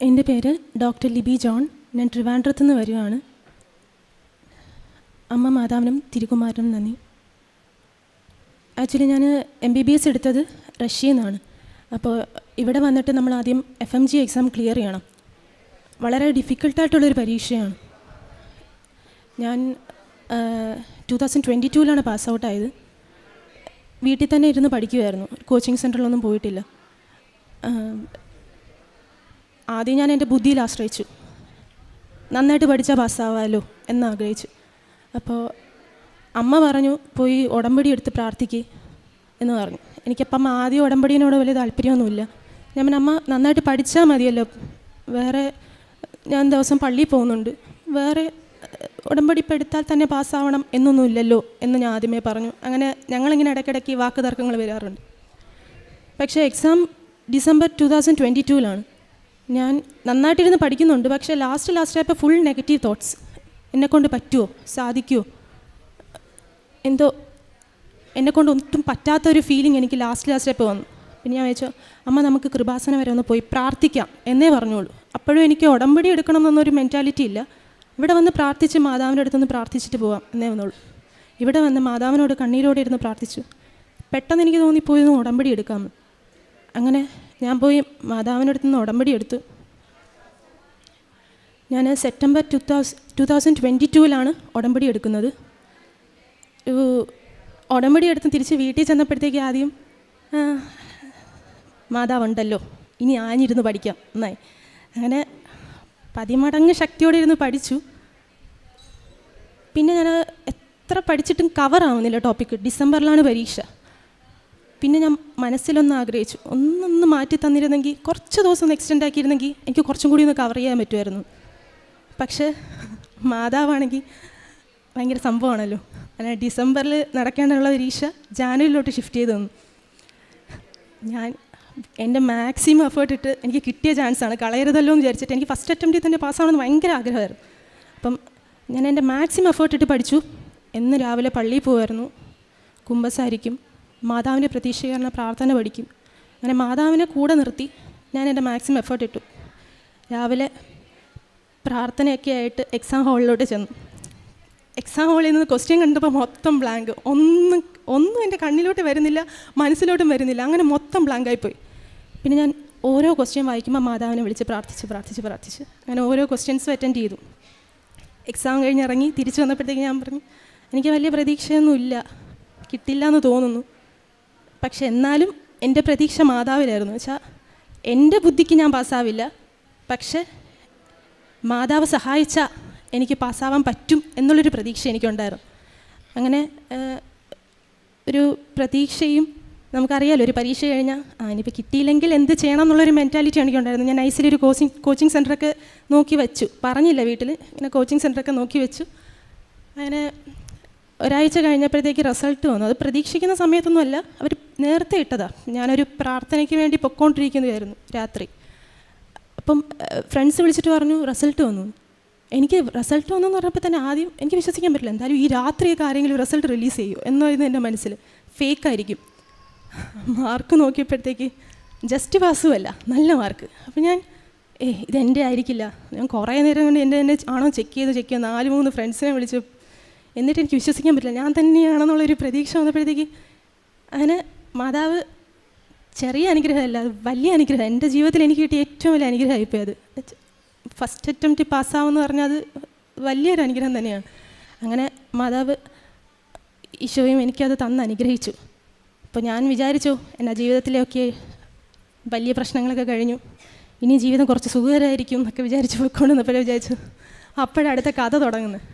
എൻ്റെ പേര് doctor Libi John. ഞാൻ ട്രിവാൻഡ്രത്തു നിന്ന് വരികയാണ്. അമ്മ മാതാവിനും തിരുകുമാരനും നന്ദി. ആക്ച്വലി ഞാൻ MBBS എടുത്തത് റഷ്യയിൽ നിന്നാണ്. അപ്പോൾ ഇവിടെ വന്നിട്ട് നമ്മൾ ആദ്യം FMG എക്സാം ക്ലിയർ ചെയ്യണം. വളരെ ഡിഫിക്കൽട്ടായിട്ടുള്ളൊരു പരീക്ഷയാണ്. ഞാൻ 2022 പാസ് ഔട്ടായത്. വീട്ടിൽ തന്നെ ഇരുന്ന് പഠിക്കുമായിരുന്നു, കോച്ചിങ് സെൻറ്ററിലൊന്നും പോയിട്ടില്ല. ആദ്യം ഞാൻ എൻ്റെ ബുദ്ധിയിൽ ആശ്രയിച്ചു, നന്നായിട്ട് പഠിച്ചാൽ പാസ്സാവാമല്ലോ എന്നാഗ്രഹിച്ചു. അപ്പോൾ അമ്മ പറഞ്ഞു പോയി ഉടമ്പടി എടുത്ത് പ്രാർത്ഥിക്കുക എന്ന് പറഞ്ഞു. എനിക്കപ്പം ആദ്യം ഉടമ്പടീനോട് വലിയ താല്പര്യമൊന്നുമില്ല. ഞാൻ പിന്നെ അമ്മ നന്നായിട്ട് പഠിച്ചാൽ മതിയല്ലോ, വേറെ ഞാൻ ദിവസം പള്ളിയിൽ പോകുന്നുണ്ട്, വേറെ ഉടമ്പടി ഇപ്പോൾ എടുത്താൽ തന്നെ പാസ്സാവണം എന്നൊന്നുമില്ലല്ലോ എന്ന് ഞാൻ ആദ്യമേ പറഞ്ഞു. അങ്ങനെ ഞങ്ങളിങ്ങനെ ഇടയ്ക്കിടയ്ക്ക് വാക്ക് തർക്കങ്ങൾ വരാറുണ്ട്. പക്ഷേ എക്സാം ഡിസംബർ 2022 ഞാൻ നന്നായിട്ടിരുന്ന് പഠിക്കുന്നുണ്ട്. പക്ഷേ ലാസ്റ്റ് ആയപ്പോൾ ഫുൾ നെഗറ്റീവ് തോട്ട്സ്. എന്നെക്കൊണ്ട് പറ്റുമോ, സാധിക്കുമോ, എന്തോ എന്നെക്കൊണ്ട് ഒട്ടും പറ്റാത്തൊരു ഫീലിംഗ് എനിക്ക് ലാസ്റ്റ് ആയപ്പോൾ വന്നു. പിന്നെ ഞാൻ വെച്ചോ അമ്മ നമുക്ക് കൃപാസനം വരെ ഒന്ന് പോയി പ്രാർത്ഥിക്കാം എന്നേ പറഞ്ഞോളൂ. അപ്പോഴും എനിക്ക് ഉടമ്പടി എടുക്കണം എന്നൊരു മെൻറ്റാലിറ്റി ഇല്ല. ഇവിടെ വന്ന് പ്രാർത്ഥിച്ച് മാതാവിൻ്റെ അടുത്തുനിന്ന് പ്രാർത്ഥിച്ചിട്ട് പോകാം എന്നേ വന്നുള്ളൂ. ഇവിടെ വന്ന് മാതാവിനോട് കണ്ണീരോടെ ഇരുന്ന് പ്രാർത്ഥിച്ചു. പെട്ടെന്ന് എനിക്ക് തോന്നിപ്പോയിരുന്നു ഉടമ്പടി എടുക്കാമെന്ന്. അങ്ങനെ ഞാൻ പോയി മാതാവിൻ്റെ അടുത്തുനിന്ന് ഉടമ്പടി എടുത്തു. ഞാൻ സെപ്റ്റംബർ 2022 ഉടമ്പടി എടുക്കുന്നത്. ഉടമ്പടി എടുത്ത് തിരിച്ച് വീട്ടിൽ ചെന്നപ്പോഴത്തേക്ക് ആദ്യം മാതാവുണ്ടല്ലോ, ഇനി ആഞ്ഞിരുന്ന് പഠിക്കാം എന്നായി. അങ്ങനെ 10 മടങ്ങ് ശക്തിയോടെ ഇരുന്ന് പഠിച്ചു. പിന്നെ ഞാൻ എത്ര പഠിച്ചിട്ടും കവറാവുന്നില്ല ടോപ്പിക്ക്. ഡിസംബറിലാണ് പരീക്ഷ. പിന്നെ ഞാൻ മനസ്സിലൊന്ന് ആഗ്രഹിച്ചു, ഒന്നൊന്ന് മാറ്റി തന്നിരുന്നെങ്കിൽ, കുറച്ച് ദിവസം ഒന്ന് എക്സ്റ്റെൻഡ് ആക്കിയിരുന്നെങ്കിൽ എനിക്ക് കുറച്ചും കൂടി ഒന്ന് കവർ ചെയ്യാൻ പറ്റുമായിരുന്നു. പക്ഷേ മാതാവാണെങ്കിൽ ഭയങ്കര സംഭവമാണല്ലോ. അങ്ങനെ ഡിസംബറിൽ നടക്കേണ്ടുള്ള പരീക്ഷ ജാനുവരിയിലോട്ട് ഷിഫ്റ്റ് ചെയ്ത് തന്നു. ഞാൻ എൻ്റെ മാക്സിമം എഫേർട്ട് ഇട്ട് എനിക്ക് കിട്ടിയ ചാൻസാണ്, കളയരുതല്ലോ എന്ന് വിചാരിച്ചിട്ട്. എനിക്ക് ഫസ്റ്റ് അറ്റംപ്റ്റിൽ തന്നെ പാസ്സാവണമെന്ന് ഭയങ്കര ആഗ്രഹമായിരുന്നു. അപ്പം ഞാൻ എൻ്റെ മാക്സിമം എഫേർട്ട് ഇട്ട് പഠിച്ചു. എന്ന് രാവിലെ പള്ളിയിൽ പോകുമായിരുന്നു, കുമ്പസാരിക്കും, മാതാവിൻ്റെ പ്രതീക്ഷീകരണ പ്രാർത്ഥന പഠിക്കും. അങ്ങനെ മാതാവിനെ കൂടെ നിർത്തി ഞാൻ എൻ്റെ മാക്സിമം എഫേർട്ട് ഇട്ടു. രാവിലെ പ്രാർത്ഥനയൊക്കെ ആയിട്ട് എക്സാം ഹാളിലോട്ട് ചെന്നു. എക്സാം ഹാളിൽ നിന്ന് ക്വസ്റ്റ്യൻ കണ്ടപ്പോൾ മൊത്തം ബ്ലാങ്ക്. ഒന്നും എൻ്റെ കണ്ണിലോട്ട് വരുന്നില്ല, മനസ്സിലോട്ടും വരുന്നില്ല. അങ്ങനെ മൊത്തം ബ്ലാങ്കായിപ്പോയി. പിന്നെ ഞാൻ ഓരോ ക്വസ്റ്റ്യൻ വായിക്കുമ്പോൾ മാതാവിനെ വിളിച്ച് പ്രാർത്ഥിച്ച് അങ്ങനെ ഓരോ ക്വസ്റ്റ്യൻസും അറ്റൻഡ് ചെയ്തു. എക്സാം കഴിഞ്ഞിറങ്ങി തിരിച്ചു വന്നപ്പോഴത്തേക്ക് ഞാൻ പറഞ്ഞു എനിക്ക് വലിയ പ്രതീക്ഷയൊന്നുമില്ല, കിട്ടില്ല എന്ന് തോന്നുന്നു. പക്ഷെ എന്നാലും എൻ്റെ പ്രതീക്ഷ മാതാവിലായിരുന്നു. വെച്ചാൽ എൻ്റെ ബുദ്ധിക്ക് ഞാൻ പാസ്സാവില്ല, പക്ഷെ മാതാവ് സഹായിച്ചാൽ എനിക്ക് പാസ്സാവാൻ പറ്റും എന്നുള്ളൊരു പ്രതീക്ഷ എനിക്കുണ്ടായിരുന്നു. അങ്ങനെ ഒരു പ്രതീക്ഷയും, നമുക്കറിയാമല്ലോ ഒരു പരീക്ഷ കഴിഞ്ഞാൽ ഇനിയിപ്പോൾ കിട്ടിയില്ലെങ്കിൽ എന്ത് ചെയ്യണം എന്നുള്ളൊരു മെൻറ്റാലിറ്റി എനിക്കുണ്ടായിരുന്നു. ഞാൻ ഐസിലൊരു കോച്ചിങ് സെൻറ്ററൊക്കെ നോക്കി വെച്ചു. പറഞ്ഞില്ല വീട്ടിൽ, ഇങ്ങനെ കോച്ചിങ് സെൻറ്ററൊക്കെ നോക്കി വെച്ചു. അങ്ങനെ ഒരാഴ്ച കഴിഞ്ഞപ്പോഴത്തേക്ക് റിസൾട്ട് വന്നു. അത് പ്രതീക്ഷിക്കുന്ന സമയത്തൊന്നുമല്ല, അവർ നേരത്തെ ഇട്ടതാണ്. ഞാനൊരു പ്രാർത്ഥനയ്ക്ക് വേണ്ടി പൊയ്ക്കൊണ്ടിരിക്കുന്നതായിരുന്നു രാത്രി. അപ്പം ഫ്രണ്ട്സ് വിളിച്ചിട്ട് പറഞ്ഞു റിസൾട്ട് വന്നു. എനിക്ക് റിസൾട്ട് വന്നു എന്ന് പറഞ്ഞപ്പോൾ തന്നെ ആദ്യം എനിക്ക് വിശ്വസിക്കാൻ പറ്റില്ല. എന്തായാലും ഈ രാത്രിയൊക്കെ ആരെങ്കിലും റിസൾട്ട് റിലീസ് ചെയ്യൂ എന്നായിരുന്നു എൻ്റെ മനസ്സിൽ. ഫേക്കായിരിക്കും. മാർക്ക് നോക്കിയപ്പോഴത്തേക്ക് ജസ്റ്റ് പാസ്സുമല്ല, നല്ല മാർക്ക്. അപ്പം ഞാൻ ഇതെൻ്റെ ആയിരിക്കില്ല. ഞാൻ കുറേ നേരം കൊണ്ട് എന്നെ ആണോ ചെക്ക് ചെയ്ത് 4-3 ഫ്രണ്ട്സിനെ വിളിച്ചു. എന്നിട്ട് എനിക്ക് വിശ്വസിക്കാൻ പറ്റില്ല, ഞാൻ തന്നെയാണെന്നുള്ളൊരു പ്രതീക്ഷ വന്നപ്പോഴത്തേക്ക് അങ്ങനെ മാതാവ് ചെറിയ അനുഗ്രഹമല്ല, അത് വലിയ അനുഗ്രഹം. എൻ്റെ ജീവിതത്തിൽ എനിക്ക് കിട്ടിയ ഏറ്റവും വലിയ അനുഗ്രഹമായിപ്പോയി അത്. ഫസ്റ്റ് അറ്റംപ്റ്റ് പാസ്സാവെന്ന് പറഞ്ഞാൽ അത് വലിയൊരു അനുഗ്രഹം തന്നെയാണ്. അങ്ങനെ മാതാവ് ഈശോയും എനിക്കത് തന്ന് അനുഗ്രഹിച്ചു. അപ്പോൾ ഞാൻ വിചാരിച്ചു എൻ്റെ ജീവിതത്തിലെയൊക്കെ വലിയ പ്രശ്നങ്ങളൊക്കെ കഴിഞ്ഞു, ഇനി ജീവിതം കുറച്ച് സുഖകരമായിരിക്കും എന്നൊക്കെ വിചാരിച്ച് പോയിക്കൊണ്ടിരുന്നപ്പോഴേ വിചാരിച്ചു അപ്പോഴടുത്ത കഥ തുടങ്ങുന്നത്.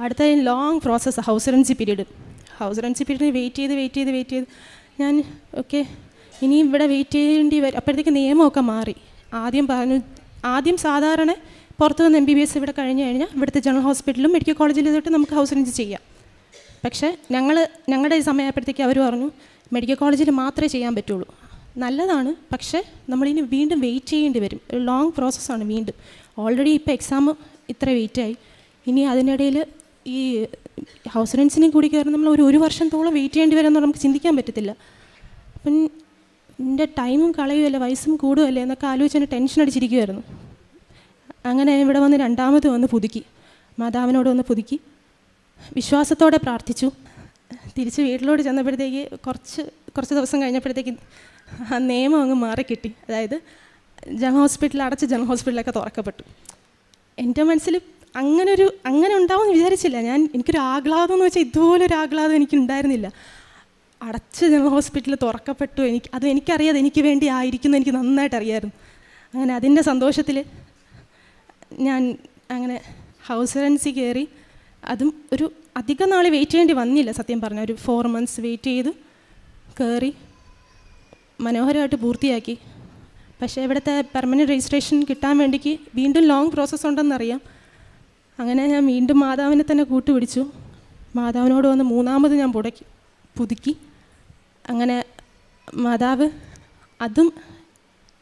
അടുത്ത ലോങ് പ്രോസസ്സ് ഹൗസ് റെൻസി പീരീഡിന് വെയിറ്റ് ചെയ്ത് ഞാൻ ഇനി ഇവിടെ വെയിറ്റ് ചെയ്യേണ്ടി വരും. അപ്പോഴത്തേക്ക് നിയമമൊക്കെ മാറി. ആദ്യം സാധാരണ പുറത്ത് നിന്ന് MBBS ഇവിടെ കഴിഞ്ഞ് കഴിഞ്ഞാൽ ഇവിടുത്തെ ജനറൽ ഹോസ്പിറ്റലും മെഡിക്കൽ കോളേജിലും തൊട്ട് നമുക്ക് ഹൗസ് റെൻറ്റ് ചെയ്യാം. പക്ഷേ ഞങ്ങളുടെ ഈ സമയമായപ്പോഴത്തേക്ക് അവർ പറഞ്ഞു മെഡിക്കൽ കോളേജിൽ മാത്രമേ ചെയ്യാൻ പറ്റുള്ളൂ. നല്ലതാണ്, പക്ഷേ നമ്മളിനി വീണ്ടും വെയിറ്റ് ചെയ്യേണ്ടി വരും. ഒരു ലോങ് പ്രോസസ്സാണ്. വീണ്ടും ഓൾറെഡി ഇപ്പോൾ എക്സാം ഇത്ര വെയിറ്റായി, ഇനി അതിനിടയിൽ ഈ ഹൗസ് റെൻസിനെ കൂടി കയറി നമ്മൾ ഒരു വർഷത്തോളം വെയിറ്റ് ചെയ്യേണ്ടി വരുമെന്ന് നമുക്ക് ചിന്തിക്കാൻ പറ്റത്തില്ല. അപ്പം എൻ്റെ ടൈമും കളയുമല്ലേ, വയസ്സും കൂടുമല്ലേ എന്നൊക്കെ ആലോചിച്ച് എന്നെ ടെൻഷൻ അടിച്ചിരിക്കുമായിരുന്നു. അങ്ങനെ ഇവിടെ വന്ന് രണ്ടാമത് വന്ന് പുതുക്കി, മാതാവിനോട് വന്ന് പുതുക്കി വിശ്വാസത്തോടെ പ്രാർത്ഥിച്ചു. തിരിച്ച് വീട്ടിലോട്ട് ചെന്നപ്പോഴത്തേക്ക് കുറച്ച് ദിവസം കഴിഞ്ഞപ്പോഴത്തേക്ക് ആ നിയമം അങ്ങ് മാറിക്കിട്ടി. അതായത് ജനറൽ ഹോസ്പിറ്റൽ അടച്ച് ജനറൽ ഹോസ്പിറ്റലൊക്കെ തുറക്കപ്പെട്ടു. എൻ്റെ മനസ്സിൽ അങ്ങനെ ഉണ്ടാവുമെന്ന് വിചാരിച്ചില്ല ഞാൻ. എനിക്കൊരു ആഹ്ലാദം എന്ന് വെച്ചാൽ ഇതുപോലൊരു ആഹ്ലാദം എനിക്കുണ്ടായിരുന്നില്ല. അടച്ച് ജനറൽ ഹോസ്പിറ്റൽ തുറക്കപ്പെട്ടു. എനിക്കറിയാതെ എനിക്ക് വേണ്ടി ആയിരിക്കുന്നു, എനിക്ക് നന്നായിട്ട് അറിയാമായിരുന്നു. അങ്ങനെ അതിൻ്റെ സന്തോഷത്തിൽ ഞാൻ അങ്ങനെ ഹൗസ് റെൻസി കയറി. അതും ഒരു അധികം നാൾ വെയിറ്റ് ചെയ്യേണ്ടി വന്നില്ല, സത്യം പറഞ്ഞാൽ ഒരു 4 months വെയിറ്റ് ചെയ്ത് കയറി മനോഹരമായിട്ട് പൂർത്തിയാക്കി. പക്ഷേ ഇവിടുത്തെ പെർമനൻറ്റ് രജിസ്ട്രേഷൻ കിട്ടാൻ വേണ്ടിക്ക് വീണ്ടും ലോങ് പ്രോസസ്സ് ഉണ്ടെന്നറിയാം. അങ്ങനെ ഞാൻ വീണ്ടും മാതാവിനെ തന്നെ കൂട്ടുപിടിച്ചു. മാതാവിനോട് വന്ന് മൂന്നാമത് ഞാൻ പുതുക്കി. അങ്ങനെ മാതാവ് അതും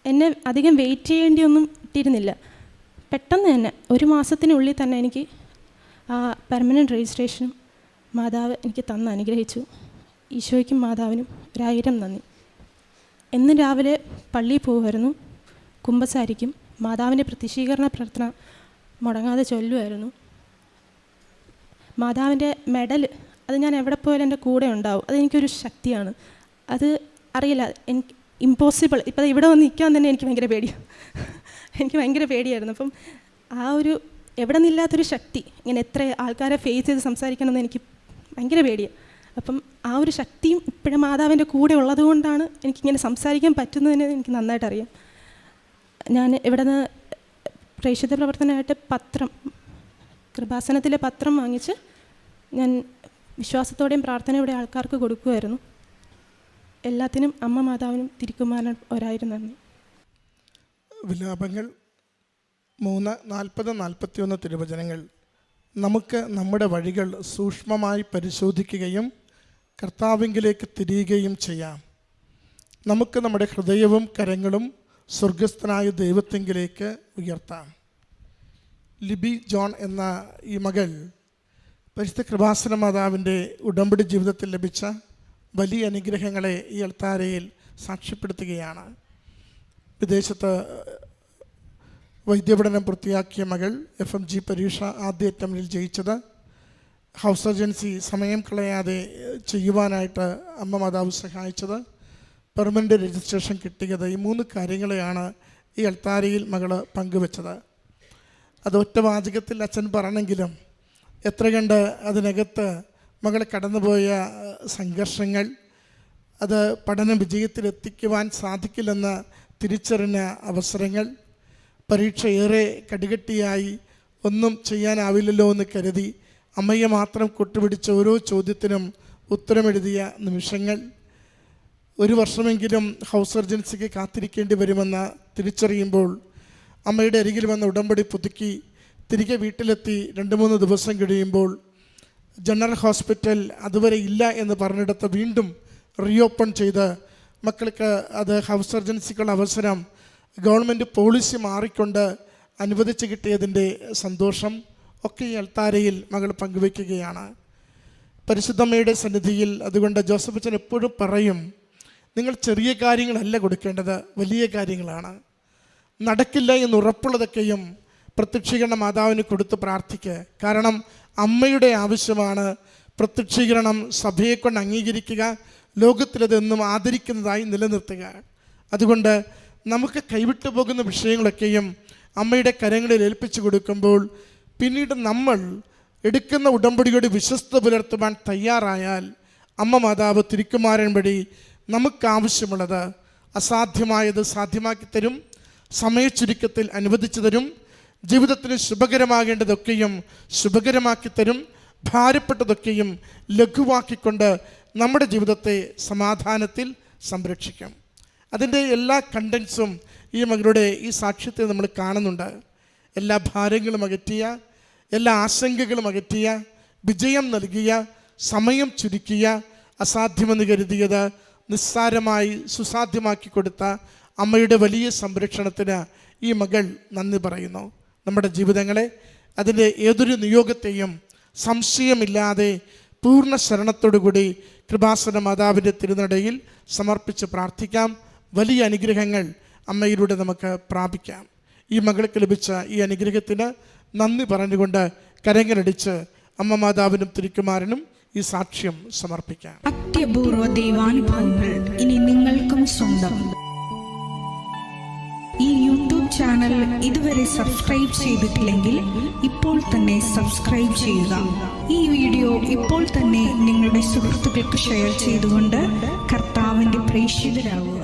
എന്നെ അധികം വെയിറ്റ് ചെയ്യേണ്ടിയൊന്നും ഇട്ടിരുന്നില്ല. പെട്ടെന്ന് തന്നെ 1 മാസത്തിനുള്ളിൽ തന്നെ എനിക്ക് ആ പെർമനൻറ്റ് രജിസ്ട്രേഷനും മാതാവ് എനിക്ക് തന്ന് അനുഗ്രഹിച്ചു. ഈശോയ്ക്കും മാതാവിനും 1000 നന്ദി. എന്നും രാവിലെ പള്ളിയിൽ പോകുമായിരുന്നു, കുമ്പസാരിക്കും, മാതാവിൻ്റെ പ്രത്യക്ഷീകരണ പ്രാർത്ഥന മുടങ്ങാതെ ചൊല്ലുമായിരുന്നു. മാതാവിൻ്റെ മെഡൽ അത് ഞാൻ എവിടെ പോയാലും എൻ്റെ കൂടെ ഉണ്ടാവും. അതെനിക്കൊരു ശക്തിയാണ്. അത് അറിയില്ല, എനിക്ക് ഇമ്പോസിബിൾ. ഇപ്പം ഇവിടെ വന്ന് നിൽക്കാൻ തന്നെ എനിക്ക് ഭയങ്കര പേടിയായിരുന്നു. അപ്പം ആ ഒരു എവിടെ നിന്നില്ലാത്തൊരു ശക്തി, ഇങ്ങനെ എത്ര ആൾക്കാരെ ഫേസ് ചെയ്ത് സംസാരിക്കണമെന്ന് എനിക്ക് ഭയങ്കര പേടിയാണ്. അപ്പം ആ ഒരു ശക്തിയും ഇപ്പോഴും മാതാവിൻ്റെ കൂടെ ഉള്ളത് കൊണ്ടാണ് എനിക്കിങ്ങനെ സംസാരിക്കാൻ പറ്റുന്നതിന് എനിക്ക് നന്നായിട്ട് അറിയാം. ഞാൻ ഇവിടെ നിന്ന് പ്രേക്ഷിത പ്രവർത്തനമായിട്ട് കൃപാസനത്തിലെ പത്രം വാങ്ങിച്ച് ഞാൻ വിശ്വാസത്തോടെയും പ്രാർത്ഥനയോടെയും ആൾക്കാർക്ക് കൊടുക്കുമായിരുന്നു. എല്ലാത്തിനും അമ്മ മാതാവിനും തിരുക്കുമാരൻ 1000 നന്ദി. വിലാപങ്ങൾ 3:40-41 തിരുവചനങ്ങൾ. നമുക്ക് നമ്മുടെ വഴികൾ സൂക്ഷ്മമായി പരിശോധിക്കുകയും കർത്താവിങ്കിലേക്ക് തിരിയുകയും ചെയ്യാം. നമുക്ക് നമ്മുടെ ഹൃദയവും കരങ്ങളും സ്വർഗസ്ഥനായ ദൈവത്തിങ്കിലേക്ക് ഉയർത്താം. ലിബി ജോൺ എന്ന ഈ മകൾ പരിശുദ്ധ കൃപാസന മാതാവിൻ്റെ ഉടമ്പടി ജീവിതത്തിൽ ലഭിച്ച വലിയ അനുഗ്രഹങ്ങളെ ഈ അൾത്താരയിൽ സാക്ഷ്യപ്പെടുത്തുകയാണ്. വിദേശത്ത് വൈദ്യപഠനം പൂർത്തിയാക്കിയ മകൾ FMG പരീക്ഷ ആദ്യ അറ്റംപ്റ്റിൽ ജയിച്ചത്, ഹൗസ് സർജൻസി സമയം കളയാതെ ചെയ്യുവാനായിട്ട് അമ്മ മാതാവ് സഹായിച്ചത്, പെർമനൻ്റ് രജിസ്ട്രേഷൻ കിട്ടിയത്, ഈ 3 കാര്യങ്ങളെയാണ് ഈ അൾത്താരയിൽ മകൾ പങ്കുവെച്ചത്. അത് ഒറ്റ വാചകത്തിൽ അച്ഛൻ പറഞ്ഞെങ്കിലും എത്ര കണ്ട് അതിനകത്ത് മകൾ കടന്നുപോയ സംഘർഷങ്ങൾ, അത് പഠനം വിജയത്തിലെത്തിക്കുവാൻ സാധിക്കില്ലെന്ന് തിരിച്ചറിഞ്ഞ അവസരങ്ങൾ, പരീക്ഷ ഏറെ കടുകട്ടിയായി ഒന്നും ചെയ്യാനാവില്ലല്ലോ എന്ന് കരുതി അമ്മയെ മാത്രം കൂട്ടുപിടിച്ച ഓരോ ചോദ്യത്തിനും ഉത്തരമെഴുതിയ നിമിഷങ്ങൾ, 1 വർഷമെങ്കിലും ഹൗസ് സർജൻസിക്ക് കാത്തിരിക്കേണ്ടി വരുമെന്ന് തിരിച്ചറിയുമ്പോൾ അമ്മയുടെ അരികിൽ വന്ന ഉടമ്പടി പുതുക്കി തിരികെ വീട്ടിലെത്തി 2-3 ദിവസം കഴിയുമ്പോൾ ജനറൽ ഹോസ്പിറ്റൽ അതുവരെ ഇല്ല എന്ന് പറഞ്ഞിടത്ത് വീണ്ടും റീഓപ്പൺ ചെയ്ത് മക്കൾക്ക് അത് ഹൗസ് സർജൻസിക്കുള്ള അവസരം ഗവൺമെൻറ് പോളിസി മാറിക്കൊണ്ട് അനുവദിച്ച് കിട്ടിയതിൻ്റെ സന്തോഷം ഒക്കെ ഈ അൾത്താരയിൽ മകൾ പങ്കുവയ്ക്കുകയാണ്. പരിശുദ്ധമ്മയുടെ സന്നിധിയിൽ അതുകൊണ്ട് ജോസഫ് അച്ഛൻ എപ്പോഴും പറയും, നിങ്ങൾ ചെറിയ കാര്യങ്ങളല്ല കൊടുക്കേണ്ടത്, വലിയ കാര്യങ്ങളാണ്. നടക്കില്ല എന്ന് ഉറപ്പുള്ളതൊക്കെയും പ്രത്യക്ഷീകരണ മാതാവിന് കൊടുത്ത് പ്രാർത്ഥിക്കുക. കാരണം അമ്മയുടെ ആവശ്യമാണ് പ്രത്യക്ഷീകരണം സഭയെക്കൊണ്ട് അംഗീകരിക്കുക, ലോകത്തിലതെന്നും ആദരിക്കുന്നതായി നിലനിർത്തുക. അതുകൊണ്ട് നമുക്ക് കൈവിട്ടു പോകുന്ന വിഷയങ്ങളൊക്കെയും അമ്മയുടെ കരങ്ങളിൽ ഏൽപ്പിച്ചു കൊടുക്കുമ്പോൾ പിന്നീട് നമ്മൾ എടുക്കുന്ന ഉടമ്പടിയോട് വിശ്വസ്ത പുലർത്തുവാൻ തയ്യാറായാൽ അമ്മ മാതാവ് തിരുക്കുമാരൻ വഴി നമുക്കാവശ്യമുള്ളത് അസാധ്യമായത് സാധ്യമാക്കി തരും, സമയച്ചുരുക്കത്തിൽ അനുവദിച്ചു തരും, ജീവിതത്തിന് ശുഭകരമാകേണ്ടതൊക്കെയും ശുഭകരമാക്കി തരും, ഭാരപ്പെട്ടതൊക്കെയും ലഘുവാക്കിക്കൊണ്ട് നമ്മുടെ ജീവിതത്തെ സമാധാനത്തിൽ സംരക്ഷിക്കും. അതിൻ്റെ എല്ലാ കണ്ടൻസും ഈ മകളുടെ ഈ സാക്ഷ്യത്തെ നമ്മൾ കാണുന്നുണ്ട്. എല്ലാ ഭാരങ്ങളും അകറ്റിയ, എല്ലാ ആശങ്കകളും അകറ്റിയ, വിജയം നൽകിയ, സമയം ചുരുക്കിയ, അസാധ്യമെന്ന് കരുതിയത് നിസ്സാരമായി സുസാധ്യമാക്കി കൊടുത്ത അമ്മയുടെ വലിയ സംരക്ഷണത്തിന് ഈ മകൾ നന്ദി പറയുന്നു. നമ്മുടെ ജീവിതങ്ങളെ അതിൻ്റെ ഏതൊരു നിയോഗത്തെയും സംശയമില്ലാതെ പൂർണ്ണ ശരണത്തോടുകൂടി കൃപാസന മാതാവിൻ്റെ തിരുനടയിൽ സമർപ്പിച്ച് പ്രാർത്ഥിക്കാം. വലിയ അനുഗ്രഹങ്ങൾ അമ്മയിലൂടെ നമുക്ക് പ്രാപിക്കാം. ഈ മകൾക്ക് ലഭിച്ച ഈ അനുഗ്രഹത്തിന് നന്ദി പറഞ്ഞുകൊണ്ട് കരങ്ങളടിച്ച് അമ്മ മാതാവിനും തിരുക്കുമാരനും ഈ സാക്ഷ്യം സമർപ്പിക്കാം. അത്യപൂർവ ദൈവാനുഭവങ്ങൾ ഇനി നിങ്ങൾക്കും സ്വന്തം. ഈ യൂട്യൂബ് ചാനൽ ഇതുവരെ സബ്സ്ക്രൈബ് ചെയ്തിട്ടില്ലെങ്കിൽ ഇപ്പോൾ തന്നെ സബ്സ്ക്രൈബ് ചെയ്യുക. ഈ വീഡിയോ ഇപ്പോൾ തന്നെ നിങ്ങളുടെ സുഹൃത്തുക്കൾക്ക് ഷെയർ ചെയ്തുകൊണ്ട് കർത്താവിൻ്റെ പ്രേക്ഷിതരാകുക.